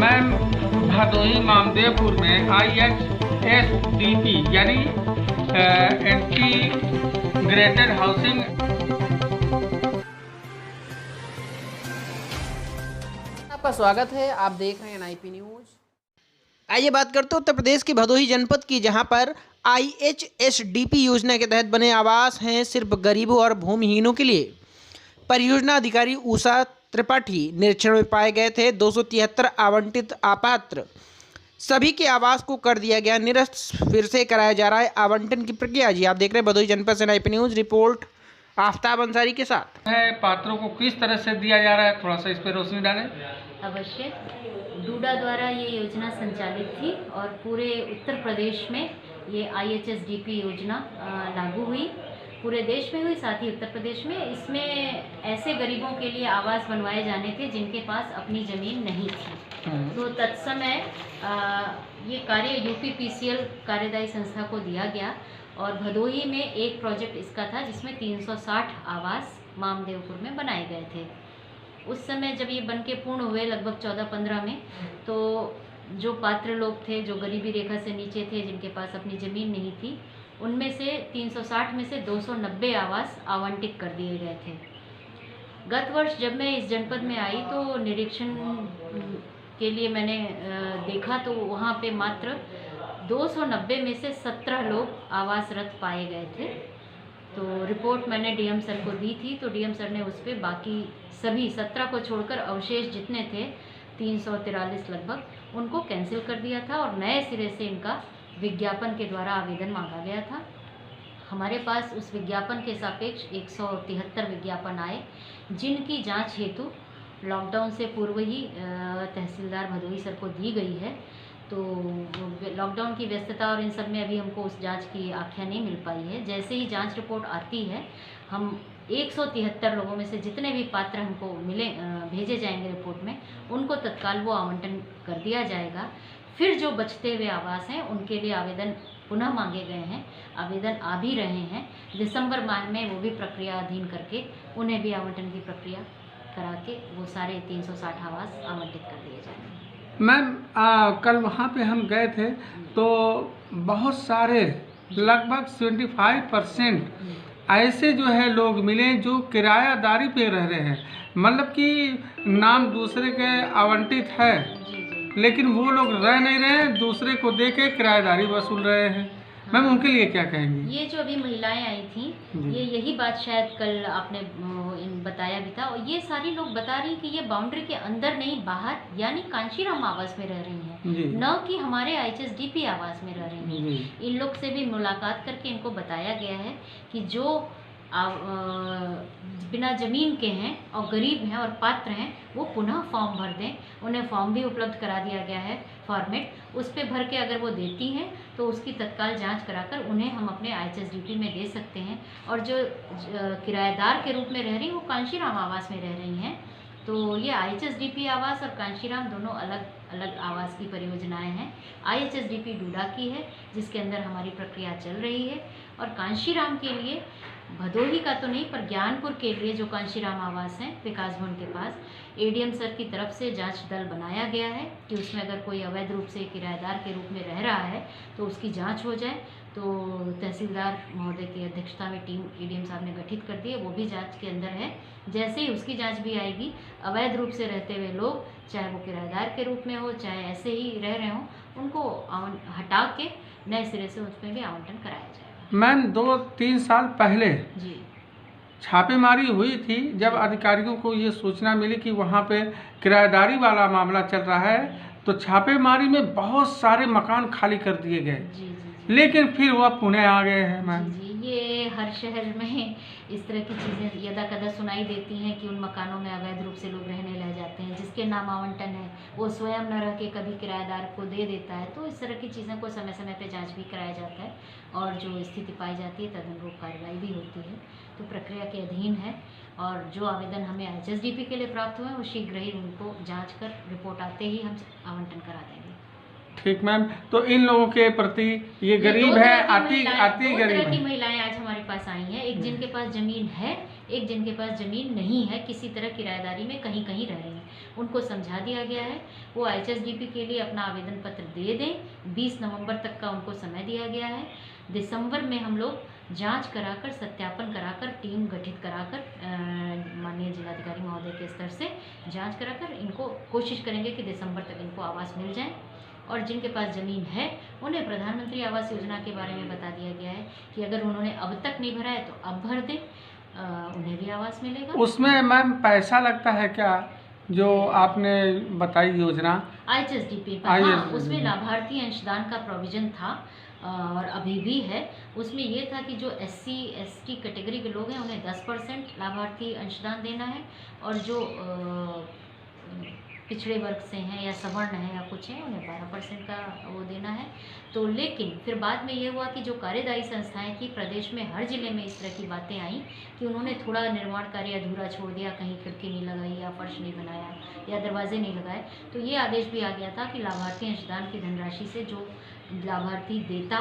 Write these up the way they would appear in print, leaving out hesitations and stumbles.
Ma'am, Bhadohi मामदेवपुर में IHSDP यानी integrated housing. आपका स्वागत है। आप देख रहे हैं NIP न्यूज। आइए बात करते हैं उत्तर प्रदेश के भदोही जनपद की, जहां पर IHSDP योजना के तहत बने आवास हैं सिर्फ गरीबों और भूमिहीनों के लिए। परियोजना अधिकारी उषा त्रिपाठी निरीक्षण में पाए गए थे। 273 आवंटित अपात्र सभी के आवास को कर दिया गया निरस्त। फिर से कराया जा रहा है आवंटन की प्रक्रिया। जी आप देख रहे हैं भदोही जनपद से NIP news, report Aftab Ansari के साथ। पात्रों को किस तरह से दिया जा रहा है, थोड़ा सा इस पर रोशनी डालें। अवश्य। डूडा द्वारा ये योजना संचालित थी और पूरे उत्तर प्रदेश में ये IHSDP योजना लागू हुई। पूरे देश में हुई, साथ ही उत्तर प्रदेश में। इसमें ऐसे गरीबों के लिए आवास बनवाए जाने थे जिनके पास अपनी ज़मीन नहीं थी। तो तत्समय ये कार्य UPPCL कार्यदायी संस्था को दिया गया और भदोही में एक प्रोजेक्ट इसका था जिसमें 360 आवास मामदेवपुर में बनाए गए थे। उस समय जब ये बन के पूर्ण हुए लगभग 14-15 में, तो जो पात्र लोग थे, जो गरीबी रेखा से नीचे थे, जिनके पास अपनी ज़मीन नहीं थी, उनमें से 360 में से 290 आवास आवंटित कर दिए गए थे। गत वर्ष जब मैं इस जनपद में आई तो निरीक्षण के लिए मैंने देखा तो वहाँ पे मात्र 290 में से 17 लोग आवासरत पाए गए थे। तो रिपोर्ट मैंने DM सर को दी थी, तो DM सर ने उस पर बाकी सभी 17 को छोड़कर अवशेष जितने थे 343 लगभग, उनको कैंसिल कर दिया था और नए सिरे से इनका विज्ञापन के द्वारा आवेदन मांगा गया था। हमारे पास उस विज्ञापन के सापेक्ष 173 विज्ञापन आए, जिनकी जांच हेतु लॉकडाउन से पूर्व ही तहसीलदार भदोही सर को दी गई है। तो लॉकडाउन की व्यस्तता और इन सब में अभी हमको उस जांच की आख्या नहीं मिल पाई है। जैसे ही जांच रिपोर्ट आती है, हम 173 लोगों में से जितने भी पात्र हमको मिले भेजे जाएंगे रिपोर्ट में, उनको तत्काल वो आवंटन कर दिया जाएगा। फिर जो बचते हुए आवास हैं उनके लिए आवेदन पुनः मांगे गए हैं, आवेदन आ भी रहे हैं। दिसंबर माह में वो भी प्रक्रिया अधीन करके उन्हें भी आवंटन की प्रक्रिया करा के वो सारे 360 आवास आवंटित कर दिए जाएंगे। मैम, कल वहाँ पे हम गए थे तो बहुत सारे लगभग 75% ऐसे जो है लोग मिले जो किरायादारी पे रह रहे हैं। मतलब कि नाम दूसरे के आवंटित है, लेकिन वो लोग रह नहीं रहे, दूसरे को दे के किराएदारी वसूल रहे हैं। मैम, उनके लिए क्या कहेंगी? ये जो अभी महिलाएं आई थी, ये यही बात शायद कल आपने बताया भी था, और ये सारी लोग बता रही कि ये बाउंड्री के अंदर नहीं, बाहर, यानी कांशीराम आवास में रह रही हैं, न कि हमारे IHSDP आवास में रह रही हैं। इन लोग से भी मुलाकात करके इनको बताया गया है कि जो बिना ज़मीन के हैं और गरीब हैं और पात्र हैं, वो पुनः फॉर्म भर दें। उन्हें फॉर्म भी उपलब्ध करा दिया गया है, फॉर्मेट, उस पर भर के अगर वो देती हैं तो उसकी तत्काल जांच कराकर उन्हें हम अपने IHSDP में दे सकते हैं। और जो किराएदार के रूप में रह रही हैं, वो कांशीराम आवास में रह रही हैं। तो ये IHSDP आवास और कांशीराम दोनों अलग अलग आवास की परियोजनाएं हैं। IHSDP डूडा की है, जिसके अंदर हमारी प्रक्रिया चल रही है, और कांशीराम के लिए भदोही का तो नहीं पर ज्ञानपुर के लिए जो कांशीराम आवास हैं विकास भवन के पास, ADM सर की तरफ से जांच दल बनाया गया है कि उसमें अगर कोई अवैध रूप से किराएदार के रूप में रह रहा है तो उसकी जांच हो जाए। तो तहसीलदार महोदय की अध्यक्षता में टीम ADM साहब ने गठित कर दी है, वो भी जांच के अंदर है। जैसे ही उसकी जांच भी आएगी, अवैध रूप से रहते हुए लोग, चाहे वो किराएदार के रूप में हो, चाहे ऐसे ही रह रहे हों, उनको हटा के नए सिरे से उसमें भी आवंटन कराया जाएगा। मैम, 2-3 साल पहले जी छापेमारी हुई थी, जब अधिकारियों को ये सूचना मिली कि वहाँ पे किराएदारी वाला मामला चल रहा है, तो छापेमारी में बहुत सारे मकान खाली कर दिए गए। जी लेकिन फिर वह पुणे आ गए हैं। मैम जी, ये हर शहर में इस तरह की चीज़ें यदा कदा सुनाई देती हैं कि उन मकानों में अवैध रूप से लोग रहने लग जाते हैं। जिसके नाम आवंटन है वो स्वयं न रह के कभी किराएदार को दे देता है। तो इस तरह की चीज़ों को समय समय पे जांच भी कराया जाता है, और जो स्थिति पाई जाती है तदनुरूप कार्रवाई भी होती है। तो प्रक्रिया के अधीन है, और जो आवेदन हमें IHSDP के लिए प्राप्त हुए हैं वो शीघ्र ही उनको जाँच कर रिपोर्ट आते ही हम आवंटन करा देंगे। ठीक मैम, तो इन लोगों के प्रति ये गरीब है, अति गरीब दो तरह की है। महिलाएं आज हमारे पास आई हैं, एक जिनके पास जमीन है, एक जिनके पास ज़मीन नहीं है, किसी तरह किराएदारी में कहीं कहीं रह रहे हैं, उनको समझा दिया गया है वो IHSDP के लिए अपना आवेदन पत्र दे दें। 20 नवंबर तक का उनको समय दिया गया है। दिसंबर में हम लोग जांच कराकर, सत्यापन कराकर, टीम गठित कराकर माननीय जिलाधिकारी महोदय के स्तर से जांच कराकर इनको कोशिश करेंगे कि दिसंबर तक इनको आवास मिल जाए। और जिनके पास ज़मीन है उन्हें प्रधानमंत्री आवास योजना के बारे में बता दिया गया है कि अगर उन्होंने अब तक नहीं भरा है तो अब भर दें, उन्हें भी आवास मिलेगा। उसमें मैम पैसा लगता है क्या, जो आपने बताई योजना IHSDP पर? हाँ, उसमें लाभार्थी अंशदान का प्रोविज़न था और अभी भी है। उसमें ये था कि जो SC ST कैटेगरी के लोग हैं उन्हें 10% लाभार्थी अंशदान देना है, और जो पिछड़े वर्ग से हैं या सवर्ण हैं या कुछ हैं उन्हें 12% का वो देना है। तो लेकिन फिर बाद में ये हुआ कि जो कार्यदायी संस्थाएं थी प्रदेश में, हर ज़िले में इस तरह की बातें आई कि उन्होंने थोड़ा निर्माण कार्य अधूरा छोड़ दिया, कहीं खिड़की नहीं लगाई या फर्श नहीं बनाया या दरवाजे नहीं लगाए। तो ये आदेश भी आ गया था कि लाभार्थी अंशदान की धनराशि से जो लाभार्थी देता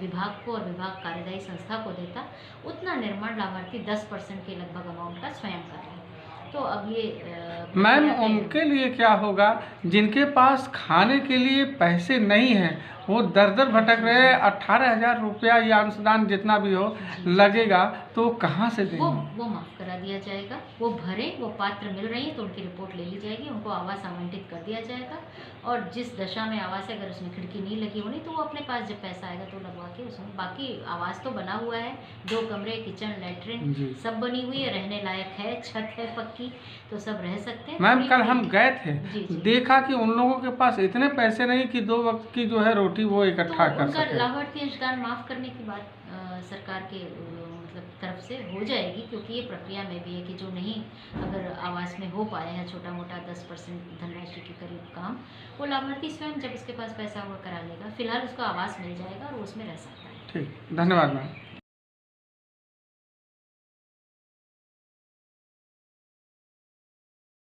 विभाग को और विभाग कार्यदायी संस्था को देता, उतना निर्माण लाभार्थी 10% के लगभग अमाउंट का स्वयं कर रहे हैं। तो अब ये मैम उनके लिए क्या होगा जिनके पास खाने के लिए पैसे नहीं हैं, वो दर दर भटक रहे हैं। 18,000 रुपया या अंशदान जितना भी हो लगेगा, तो कहाँ से देंगे? वो माफ़ करा दिया जाएगा। वो भरें, वो पात्र मिल रही है तो उनकी रिपोर्ट ले ली जाएगी, उनको आवास आवंटित कर दिया जाएगा। और जिस दशा में आवास है, अगर उसमें खिड़की नहीं लगी होनी तो वो अपने पास जब पैसा आएगा तो लगवा के उसमें, बाकी आवास तो बना हुआ है, 2 कमरे, किचन, लेटरिन सब बनी हुई है, रहने लायक है, छत है पक्की, तो सब रह सकते हैं। मैम कल हम गए थे, देखा कि उन लोगों के पास इतने पैसे नहीं कि 2 वक्त की जो है रोटी वो इकट्ठा कर सके। लाभार्थी अंशदान माफ़ करने की बात सरकार के मतलब तरफ से हो जाएगी, क्योंकि ये प्रक्रिया में भी है कि जो नहीं अगर आवास में हो पाए हैं छोटा मोटा 10% धनराशि के करीब काम, वो लाभार्थी स्वयं जब उसके पास पैसा हुआ करा लेगा। फिलहाल उसको आवास मिल जाएगा और वो उसमें रह सकता है। ठीक, धन्यवाद मैम।